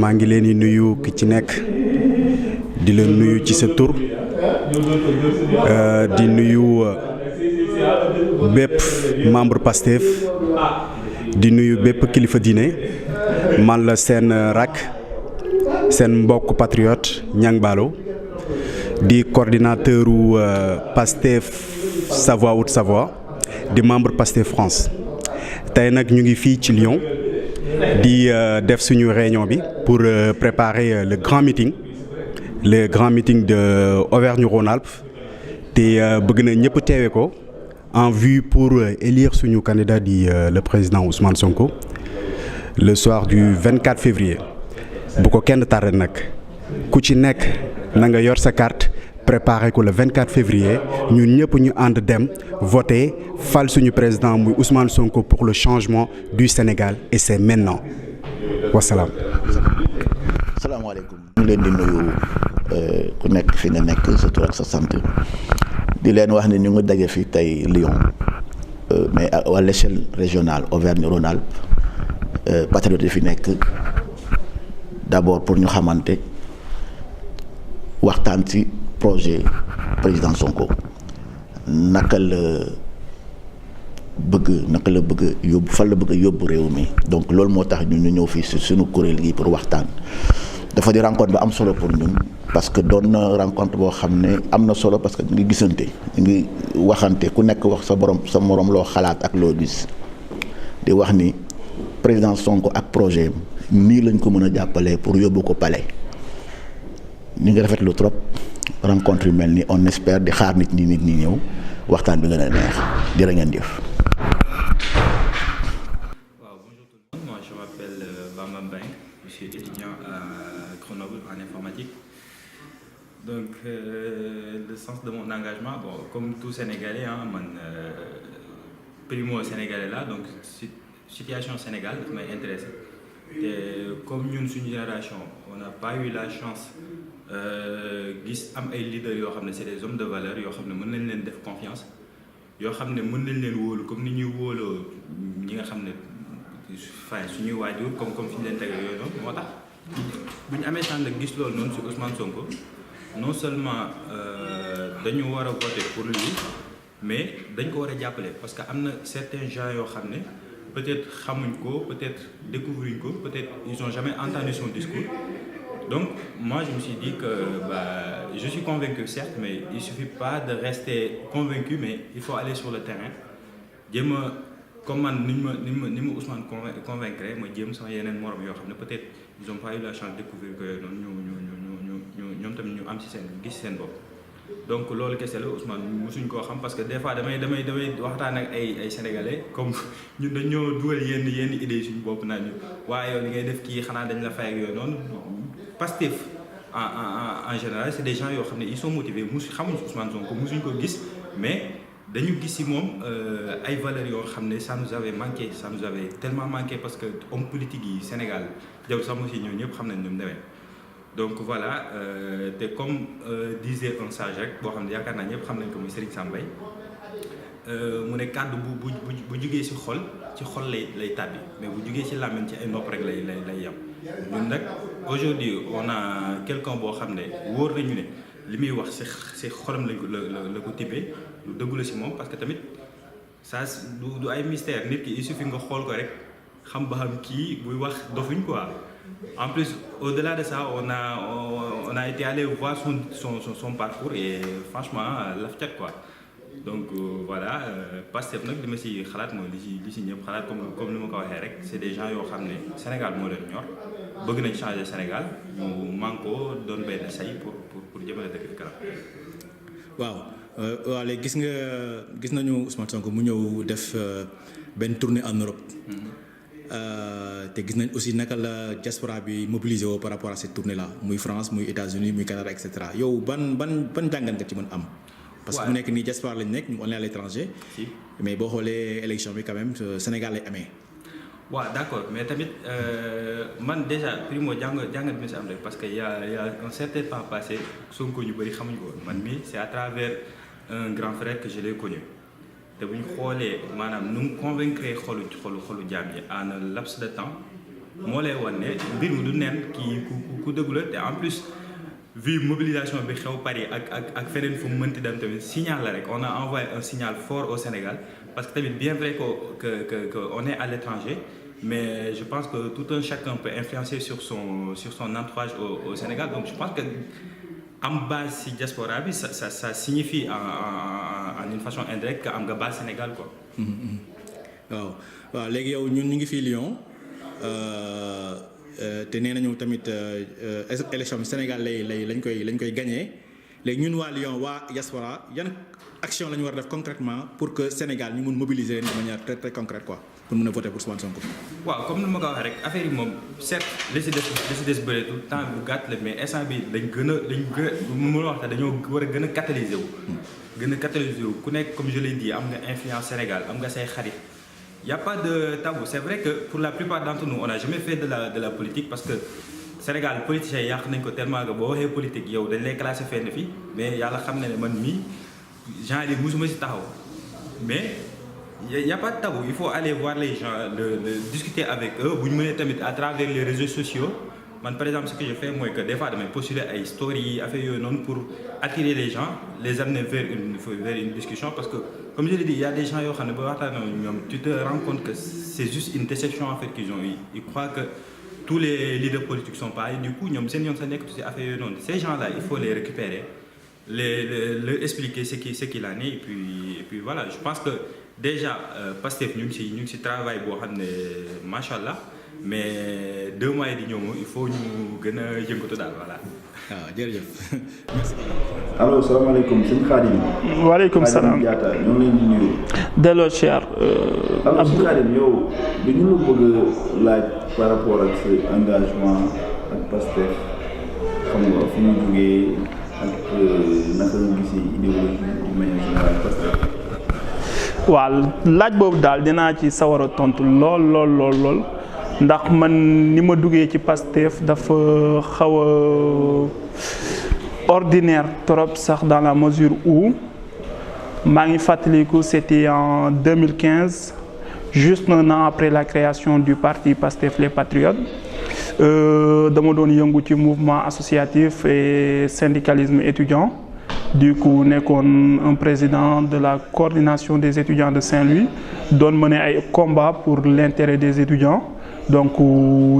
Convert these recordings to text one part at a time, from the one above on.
maa ngi leen di nuyu ki ci nekk di la nuyu ci sa tur di nuyu bépp membre Pastef di nuyu bépp kilifa diine man la seen rak seen mbokk patriote Niang Ballo di coordinateur u Pastef Savoie Haute-Savoie di membre Pastef France tey nag ñu ngi fii ci Lyon di def suñu réunion bi pour préparer le grand meeting de Auvergne-Rhône-Alpes te bëgg na ñëpp teewe ko en vue pour élire suñu candidat di le président Ousmane Sonko le soir du 24 février bu ko kenn tardé nag ku ci nekk na nga yor sa carte préparé ko le 24 février ñun ñëpp ñu ànd dem voter fal suñu président muy Ousmane Sonko pour le changement du Sénégal et c'est maintenant wasalaam. salaamaaleykum. ñu leen di nuyu ku nekk fi nga nekk sa tur ak sa sant di leen wax ne ñu ngi daje fi tey Lyon mais à l'échelle régionale Auvergne-Rhône-Alpes patriote yi fi nekk d'abord pour ñu xamante waxtaan ci projet président Sonko naka la bëgg yóbbu fan la bëgg yóbbu réew mi donc loolu moo tax ñun ñu ñëw fii ci suñu kuréel gi pour waxtaan dafa di rencontre ba am solo pour ñun parce que doon na rencontre boo xam ne am na solo parce que ñu ngi gisante ñu ngi waxante ku nekk wax sa morom loo xalaat ak loo gis di wax ni président Sonko ak projet nii lañ ko mën a jàppalee pour yóbbu ko palais ñu ngi rafetlu trop rencontre yu mel ni on espère di xaar nit ñi ñëw waxtaan bi gën a neex jërë ngeen jëf. Bonjour tout le monde, moi je m'appelle Bamba Mbengue, je suis étudiant à Grenoble en informatique. Donc le sens de mon engagement, comme tout Sénégalais, primo Sénégalais là, donc situation Sénégal daf may intéressé. Et comme ñun suñu génération on n'a pas eu la chance gis am ay leaders yoo xam ne c'est des hommes de valeur yoo xam ne mën nañ leen def confiance yoo xam ne mën nañ leen wóolu comme ni ñuy wóoloo ñi nga xam ne suñuy waajur comme fi ñu leen tege yooyu noonu moo tax bu ñu amee chance gis loolu noonu sur Ousmane Sonko non seulement dañu war a voter pour lui mais dañ ko war a jàppale parce que am na certains gens yoo xam ne peut-être xamuñ ko, peut-être découvruñ ko, peut-être ils n'ont jamais entendu son discours. Donc moi je me suis dit que je suis convaincu certes, mais il suffit pas de rester convaincu, mais il faut aller sur le terrain. jéem a comme man ni ma Ousmane convaincre ma jéem sama yeneen morom yoo xam ne peut-être ils ont pas eu la chance de découvrir que yooyu noonu ñoom tamit ñu am ci gis seen bopp. donc loolu kese la Ousmane mosuñ koo xam parce que des fois damay waxtaan ak ay sénégalais comme ñun dañoo dugal yenn idées suñu bopp naa ñu waaye yow li ngay def kii xanaa dañ la fay ak yooyu noonu Pastef en général c'est des gens yoo xam ne ils sont motivés xamuñ Ousmane Sonko mosuñ ko gis mais dañu gis ci moom ay valeurs yoo xam ne ça nous avait tellement manqué parce que homme politique yi Sénégal jaw sax aussi ñoo ñëpp xam nañ ñoom demee. donc voilà te comme disait un sage rek boo xam ne yaakaar naa ñëpp xam nañ ko muy Serigne Sam Mbaye mu ne kàddu bu jugee ci xol lay tàbbi mais bu jugee ci làmmiñ ci ay nopp rek lay yem. ñun nag aujourd'hui on a quelqu'un boo xam ne wóor nañu ne li muy wax ci xolam la ko tibbee lu dëggu la ci moom parce que tamit ça du ay mystère nit ki il suffit nga xool ko rek xam ba xam kii buy wax dofuñ quoi. En plus, au-delà de ça, on a été allé voir son parcours et franchement, laf cat quoi. Donc voilà, Pastef nag li ma ci xalaat mooy li ci ñëpp xalaat comme ni ma ko waxee rek c'est des gens yoo xam ne Sénégal moo leen ñor bëgg nañ changer Sénégal ñu manko doon benn say pour jëmale dëkk bi kanam. waaw léegi gis nañu Ousmane Sonko mu ñëw def benn tournée en Europe. te gis nañ aussi naka la diaspora bi mobilisé woo par rapport à cette tournée là muy France muy États-Unis muy Canada et cetera yow ban jàngat nga ci mën am. parce que mu nekk nii diaspora lañ nekk ñu on est à l'étranger. mais boo xoolee élection bi quand même Sénégal lay amee. waaw d'accord mais tamit man déjà primo jàngat bi si am rek parce que y a un certain temps passé Sonko ñu bëri xamuñu ko woon man mii c'est à travers un grand frère que je l'ai connu te bu ñu xoolee maanaam nu mu convaincre xolu jaam yi en un laps de temps moo lay wan ne mbir mi du neen kii ku dëggu la te en plus vu mobilisation bi xew Paris ak feneen fu mu mënti dem tamit signal la rek on a envoyé un signal fort au Sénégal parce que tamit bien vrai que on est à l'étranger mais je pense que tout un chacun peut influencer sur son entourage au Sénégal donc je pense que am base ci diaspora bi ça signifie en une façon indirecte que am nga base Sénégal quoi. waaw léegi yow ñun ñu ngi fii Lyon te nee nañu tamit élection bi Sénégal lañ koy gagné léegi ñun waa Lyon waa diaspora yan action la ñu war a def concrètement pour que Sénégal ñu mun mobiliser de manière très très concrète quoi pour mun a voter pour Ousmane Sonko. waaw comme ni ma ko waxee rek affaire yi moom certes li si des bëreetul temps bu gàtt la mais instant bi dañ gën a mën a wax te dañoo war a gën a catalyser wu. ku nekk comme je l'ai dit am nga influence Sénégal am nga say xarit. Y a pas de tabou c'est vrai que pour la plupart d'entre nous on n'a jamais fait de la politique parce que Sénégal politiciens yàq nañ ko tellement que boo waxee politique yow dañ lay classé fenn fii mais yàlla xam na ne man mii genre yi musuma si taxaw mais y a pas de tabou il faut aller voir les gens de discuter avec eux bu ñu mënee tamit à travers les réseaux sociaux man par exemple ce que je fais mooy que des fois damay postuler ay stories affaire yooyu noonu pour attirer les gens les amener vers une discussion parce que comme je l'ai dit il y a des gens yoo xam ne ba waxtaan ñoom tu te rends compte que c'est juste une déception en fait qu'ils ont eu ils croient que tous les leaders politiques sont pareils du coup ñoom seen yoon sa nekk ci affaire yooyu noonu ces gens là il faut les récupérer leur expliquer ce qu'il en est et puis voilà je pense que déjà Pastef ñu ngi ci travail boo xam ne machallah mais 2 mois yi di ñëw moom il faut ñu gën a yëngatu daal voilà. waaw jërëjëf merci. allo salaamaaleykum sëñ Khadim. waaleykum salaam Khadim Diatta ñoo ngi leen di nuyu. delloo cher. alors sëñ Khadim yow dañu la bëgg a laaj par rapport ak sa engagement ak Pastef xam nga fu mu jógee ak naka nga gisee idéologie du manière générale Pastef. waaw laaj boobu daal dinaa ci sawar a tontu lool ndax man ni ma duggee ci Pastef dafa xaw a ordinaire trop sax dans la mesure où maa ngi fàttaliku c'était en 2015 juste un an après la création du parti Pastef les Patriotes dama doon yëngu ci mouvement associatif et syndicalisme étudiant du coup nekkoon un président de la coordination des étudiants de Saint-Louis doon mener ay combat pour l'intérêt des étudiants donc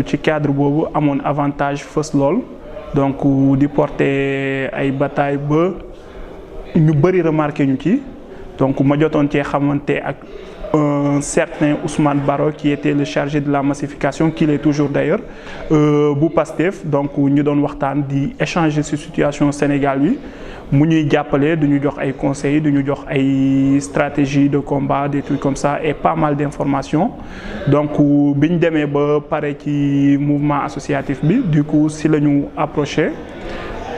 ci cadre boobu amoon avantage fës lool donc di porter ay bataille ba ñu bëri remarqué ñu ci donc ma jotoon cee xamante ak un certain Ousmane Baro qui était le chargé de la massification qu'il est toujours d'ailleurs bu Pastef donc ñu doon waxtaan di échanger ci situation Sénégal bi mu ñuy jàppale du ñu jox ay conseils du ñu jox ay stratégies de combat des trucs comme ça et pas mal d'informations donc bi ñu demee ba pare ci mouvement associatif bi du coup si la ñu approché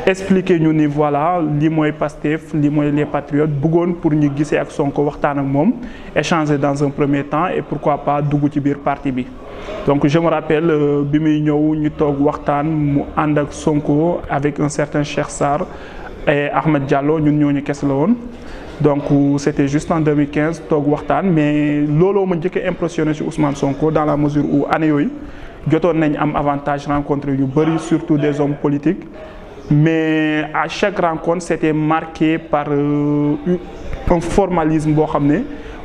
expliquer ñu ni voilà li mooy Pastef li mooy les patriotes bëggoon pour ñu gisee ak Sonko waxtaan ak moom échanger dans un premier temps et pourquoi pas dugg ci biir parti bi donc je me rappelle bi muy ñëw ñu toog waxtaan mu ànd ak Sonko avec un certain Cheikh Sarr et Ahmed Diallo ñun ñooñu kese la woon donc c'était juste en 2015 toog waxtaan mais looloo ma njëkk a impressionné ci Ousmane Sonko dans la mesure où année yooyu jotoon nañ am avantage rencontré yu bëri surtout des hommes politiques mais à chaque rencontre c'était marqué par un formalisme boo xam ne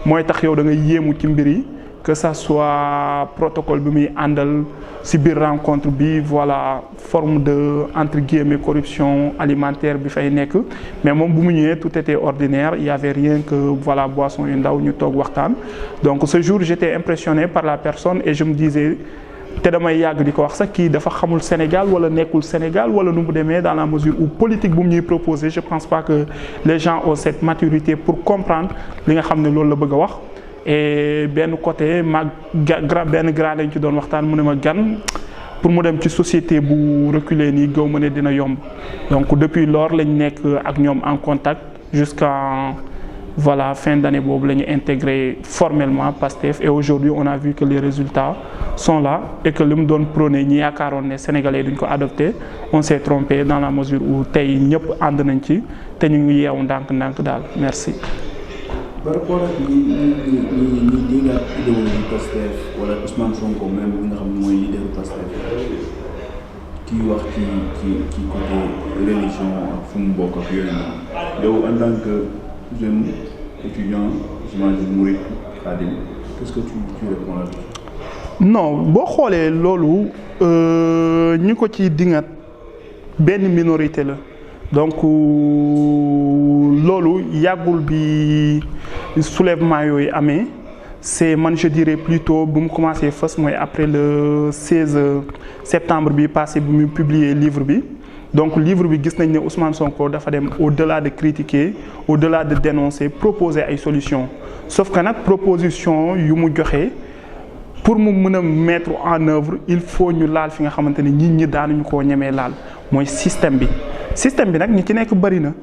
mooy tax yow da nga yéemu ci mbir yi que ça soit protocole bi muy àndal ci biir rencontre bi voilà forme de entre guillemets corruption alimentaire bi fay nekk mais moom bu mu ñëwee tout était ordinaire il y avait rien que voilà boisson yu ndaw ñu toog waxtaan donc ce jour j'étais impressionné par la personne et je me disais te damay yàgg di ko wax sax kii dafa xamul Sénégal wala nekkul Sénégal wala nu mu demee dans la mesure où politique bu mu ñuy proposer je pense pas que les gens ont cette maturité pour comprendre li nga xam ne loolu la bëgg a wax et benn côté benn grand lañ ci doon waxtaan mu ne ma gan pour mu dem ci société bu reculé nii gëw ma ne dina yomb donc depuis lors lañ nekk ak ñoom en contact jusqu'à voilà fin d'année boobu la ñu intégré formellement Pastef et aujourd'hui on a vu que les résultats sont là et que li mu doon prôné ñi yaakaaroon ne sénégalais duñ ko adopté on s'est trompé dans la mesure où tey ñëpp ànd nañ ci te ñu ngi yeewu ndànk-ndànk daal merci. par rapport ak ñi nga idéologie Pastef wala Ousmane Sonko même bi nga xam ne mooy leader Pastef kii wax ci côté religion ak fu mu bokk ak yooyu noonu yow en tant que jeune étudiant j'imagine mouride Khadim qu'est-ce que tu réponds là-dessus? Non boo xoolee loolu ñi ko ci dingat benn minorité la donc loolu yàggul bi soulèvement yooyu amee c'est man je dirais plutôt bu mu commencé fës mooy après le 16 septembre bi passé bi mu publier livre bi donc livre bi gis nañ ne Ousmane Sonko dafa dem au-delà de critiquer au-delà de dénoncer proposer ay solutions sauf que nag proposition yu mu joxe pour mu mën a mettre en œuvre il faut ñu laal fi nga xamante ne nit ñi daanuñu koo ñemee laal mooy système bi nag ñi ci nekk bëri na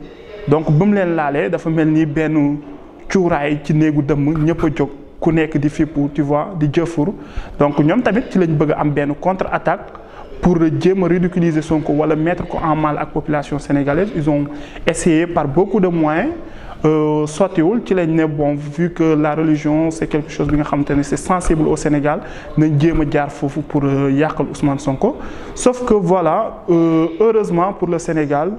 donc ba mu leen laalee dafa mel ni benn cuuraay ci néegu dëmm ñëpp a jóg ku nekk di fippu tu vois di jëfur donc ñoom tamit ci lañ bëgg a am benn contre-attaque pour jéem a ridiculiser Sonko wala mettre ko en mal ak population sénégalaise ils ont essayé par beaucoup de moyens sottiwul ci lañ ne bon vu que la religion c'est quelque chose bi nga xamante ne c'est sensible au Sénégal nañ jéem a jaar foofu pour yàqal Ousmane Sonko sauf que voilà heureusement pour le Sénégal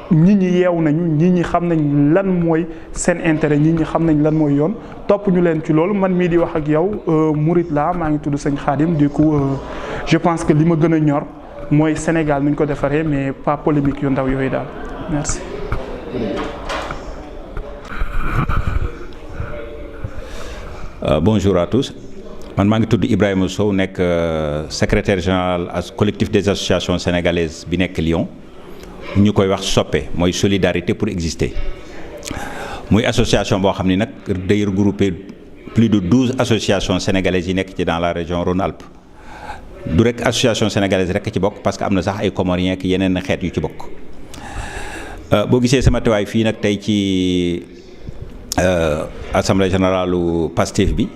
nit ñi yeewu nañu nit ñi xam nañ lan mooy seen intérêt nit ñi xam nañ lan mooy yoon topp ñu leen ci loolu man mii di wax ak yow murit laa maa ngi tudd sëñ Khadim du coup je pense que li ma gën a ñor mooy Sénégal nuñ ko defaree mais pas polémique yu ndaw yooyu daal merci. Bonjour à tous man maa ngi tudd Ibrahima Sow nekk secrétaire général collectif des associations sénégalaises bi nekk Lyon ñu koy wax SOPE mooy solidarité pour exister muy association boo xam ni nag day regrouper plus de 12 associations sénégalaises yi nekk ci dans la région Rhône-Alpes du rek association sénégalaise rek ci bokk parce que am na sax ay Comoriens ak yeneen xeet yu ci bokk boo gisee sama teewaay fii nag tey ci assemblée générale Pastef bi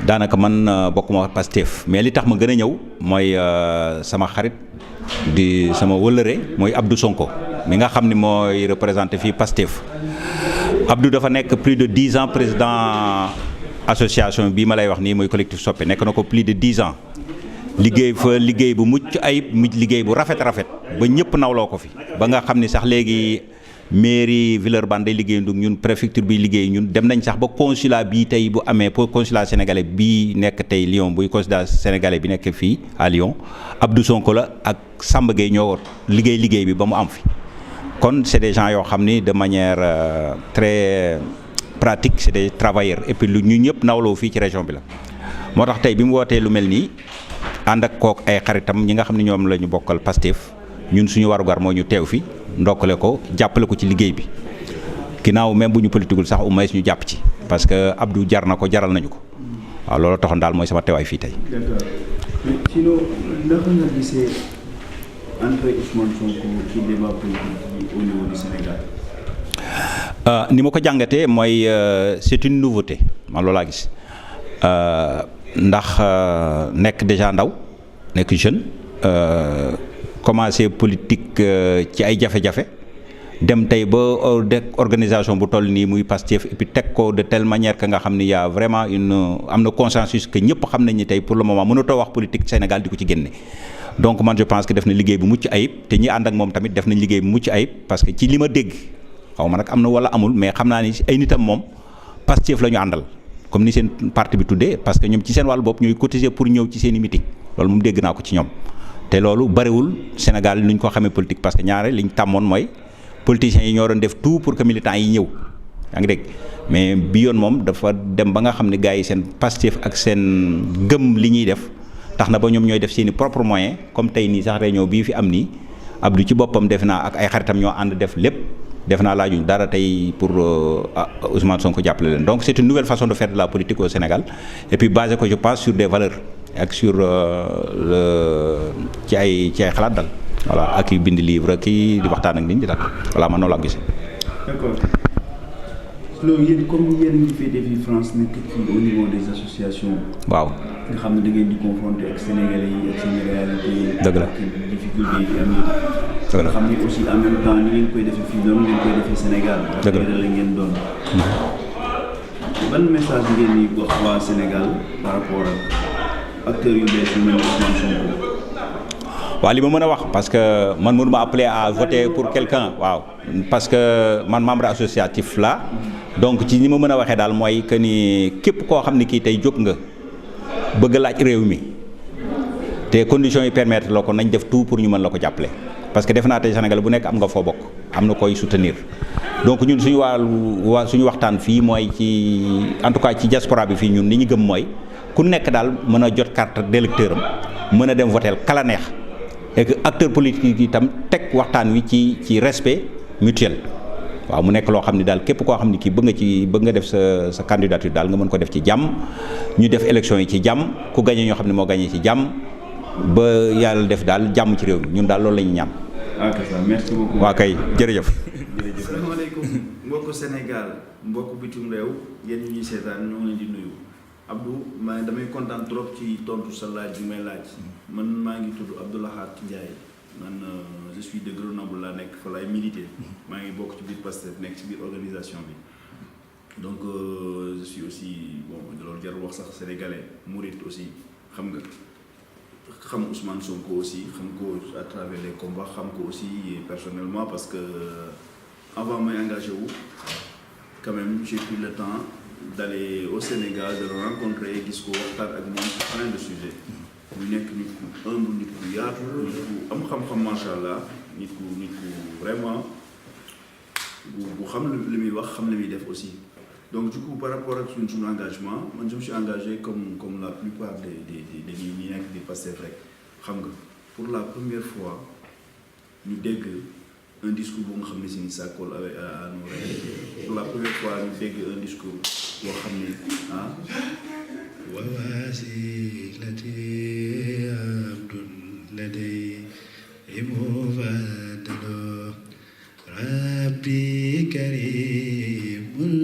daanaka man bokkuma Pastef mais li tax ma gën a ñëw mooy sama xarit di sama wëllëre mooy Abdou Sonko mi nga xam ni mooy représenté fii Pastef Abdou dafa nekk plus de 10 ans président association bii ma lay wax nii mooy collectif Soppe nekk na ko plus de 10 ans liggéey fa liggéey bu mucc ayib liggéey bu rafet ba ñëpp nawloo ko fi ba nga xam ni sax léegi mairie Villeurbanne day liggéey ndug ñun préfecture bi liggéey ñun dem nañ sax ba consulat bii tey bu amee pour consulat sénégalais bii nekk tey Lyon buy consulat sénégalais bi nekk fii à Lyon Abdou Sonko la ak Samba Gueye ñoo liggéey bi ba mu am fi kon c'est des gens yoo xam ni de manière très pratique c'est des travailleurs et puis lu ñu ñëpp nawloo fii ci région bi la moo tax tey bi mu wootee lu mel nii ànd ak kook ay xaritam ñi nga xam ne ñoom la ñu bokkal Pastef ñun suñu warugar moo ñu teew fi ndokkale ko jàppale ko ci liggéey bi ginnaaw même bu ñu politiqueul sax au moins ñu jàpp ci parce que Abdou jar na ko jaral nañu ko waaw loolu taxoon daal mooy sama teewaay fii tey. d'accord mais sinon naka nga gisee entrée Ousmane Sonko ci débat politique au niveau du Sénégal. ni ma ko jàngatee mooy c'est une nouveauté man loolu laa gis ndax nekk déjà ndaw nekk jeune. commencé politique ci ay jafe-jafe dem tey ba organisation bu toll nii muy Pastef et puis teg ko de telle manière que nga xam ni y a vraiment am na consensus que ñëpp xam nañ ni tey pour le moment mënatoo wax politique Sénégal di ko ci génne. donc man je pense que def na liggéey bu mucc ayib te ñi ànd ak moom tamit def nañ liggéey bu mucc ayib parce que ci li ma dégg xaw ma nag am na wala amul mais xam naa ni ay nitam moom Pastef la ñu àndal comme ni seen parti bi tuddee parce que ñoom ci seen wàllu bopp ñooy cotiser pour ñëw ci seen i meeting loolu moom dégg naa ko ci ñoom. te loolu bariwul Sénégal lu ñu ko xamee politique parce que ñaare li ñu tàmmoon mooy politiciens yi ñoo doon def tout pour que militants yi ñëw yaa ngi dégg mais bi yoon moom dafa dem ba nga xam ne gars yi seen Pastef ak seen gëm li ñuy def tax na ba ñoom ñooy def seen i propre moyen comme tey nii sax réunion bii fi am nii Abdou ci boppam def naa ak ay xaritam ñoo ànd def lépp def naa laajuñ dara tey pour Ousmane Sonko jàppale leen donc c'est une nouvelle façon de faire de la politique au Sénégal et puis basé ko je pense sur des valeurs ak sur ci ay xalaat dal voilà ak yu bind livre kii di waxtaan ak nit ñi daal voilà man noonu laa gisee. d'accord loolu yéen comme yéen ngi féetee fii France nekk ci au niveau des associations. waaw nga xam ne da ngeen di confronter ak Sénégalais yi ak seen réalité. dëgg la ak difficulté yi am yëpp. dëgg la xam ne aussi en même temps ni ngeen koy defee fii doon ngeen koy defee Sénégal. dëgg la la ngeen doon. ban message ngeen di wax waa Sénégal par rapport ak acteurs yu bees yu mel ni Ousmane Sonko. waaw li ma mën a wax parce que man mënu ma appeler à voter pour quelqu'un waaw parce que man membre associatif la donc ci ni ma mën a waxee daal mooy que ni képp koo xam ne kii tey jóg nga bëgg laaj réew mi te conditions yi permettre la ko nañ def tout pour ñu mën la ko jàppale parce que def naa tey Sénégal bu nekk am nga foo bokk am na koy soutenir donc ñun suñu suñu waxtaan fii mooy ci en tout cas ci diaspora bi fii ñun li ñu gëm mooy ku nekk daal mën a jot carte d'électeur am mën a dem voter kala neex et que acteur politique yi itam teg waxtaan wi ci respect mutuel waaw mu nekk loo xam ne daal képp koo xam ne kii bëgg nga def sa candidature daal nga mën ko def ci jàmm ñu def élection yi ci jàmm ku gagné ñoo xam ne moo gagné ci jàmm ba yàlla def daal jàmm ci réew mi ñun daal loolu la ñu ñaan. ok ça merci beaucoup. waa kay jërëjëf. asalaamaaleykum mbokku Sénégal mbokku bitim réew yéen ñi ñuy seetaan ñoo ngi leen di nuyu Abdou damay kontaan trop ci tontu sa laaj bi may laaj man maa ngi tudd Abdou Lahad Ndiaye man je suis de Grenoble laa nekk fa laay militer maa ngi bokk ci biir Pastef nekk ci biir organisation bi donc je suis aussi bon loolu jarul wax sax sénégalais mouride aussi xam nga xam Ousmane Sonko aussi xam ko à travers les combats xam ko aussi personnellement parce que avant may engagé wu quand même j'ai pris le temps d'aller au Sénégal de le rencontrer gis ko waxtaan ak moom sur plein de sujets mu nekk nit ku humble nit ku yaatu nit ku am xam-xam macha allah nit ku vraiment bu xam li muy wax xam li muy def aussi donc du coup par rapport ak suñu engagement man je me suis engagé comme la plupart des ñi nekk di Pastef rek xam nga pour la première fois ñu dégg un discours bu nga xam ne si ça colle avec à nos rêves pour la première fois ñu dégg un discours boo xam ne wawasilati abdun laday mufadalo rabbi karimul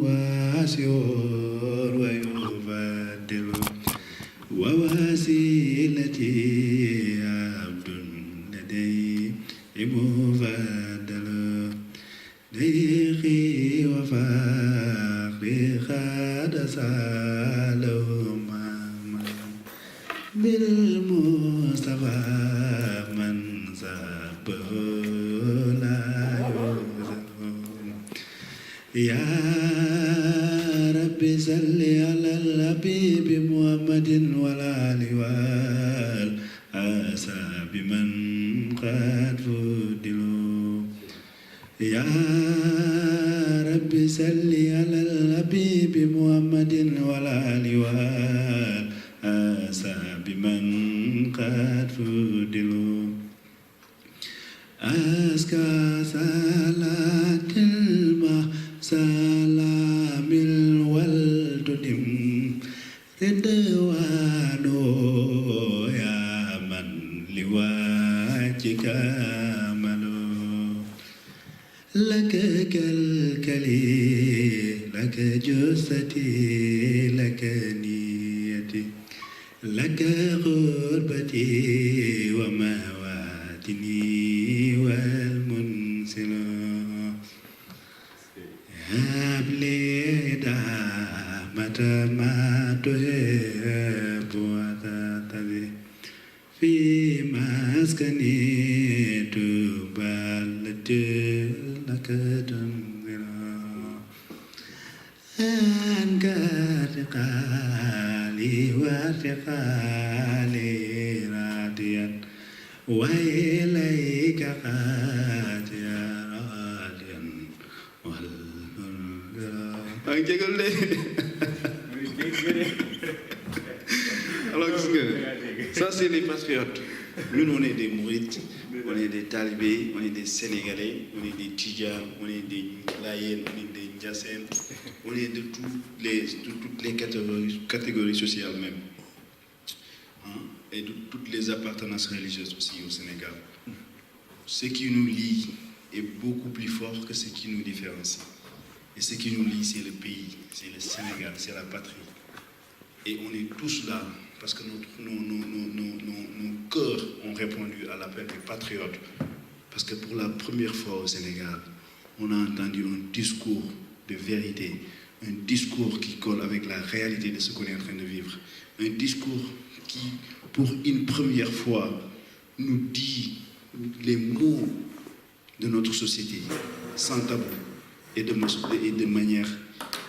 wasior wa yufadilo wawasilati abdun laday mufadalo dayqi wa faqri khada salama bil mustafa man sabala ya rabbi salli ala al-habib muhammadin wal ali wal ashabi man qad fudilu ya rabbi salli ala al-habib muhammadin wal ali wal ashabi man qad fudilu aska salatil ma salamil wal tudim ridwano ya man liwajika malo laka kalkali laka jusati laka niyati laka ghurbati wa mawatini wal munsilo habli damata ma tuhibbu wa tatali fi maskani tubalati laka tunzilo ankarqali wartiqali radiyan wa ilayka qatiyan wal maa ngi jégal de alors gis nga ça c'est les patriotes ñun on est des mourides on est des talibés on est des sénégalais on est des tidjanes on est des layènes on est des ndiassènes on est de toutes les catégories sociales même et de toutes les appartenances religieuses aussi au Sénégal. Ce qui nous lie est beaucoup plus fort que ce qui nous différencie. Et ce qui nous lie, c'est le pays, c'est le Sénégal, c'est la patrie. Et on est tous là parce que nos cœurs ont répondu à l'appel des patriotes. Parce que pour la première fois au Sénégal, on a entendu un discours de vérité, un discours qui colle avec la réalité de ce qu'on est en train de vivre, un discours qui, pour une première fois, nous dit les mots de notre société, sans tabou et de manière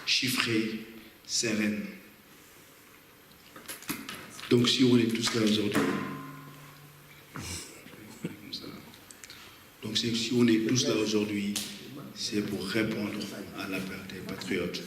chiffrée, sereine. Donc si on est tous là aujourd'hui, si on est tous là aujourd'hui, c'est pour répondre à l'appel des patriotes.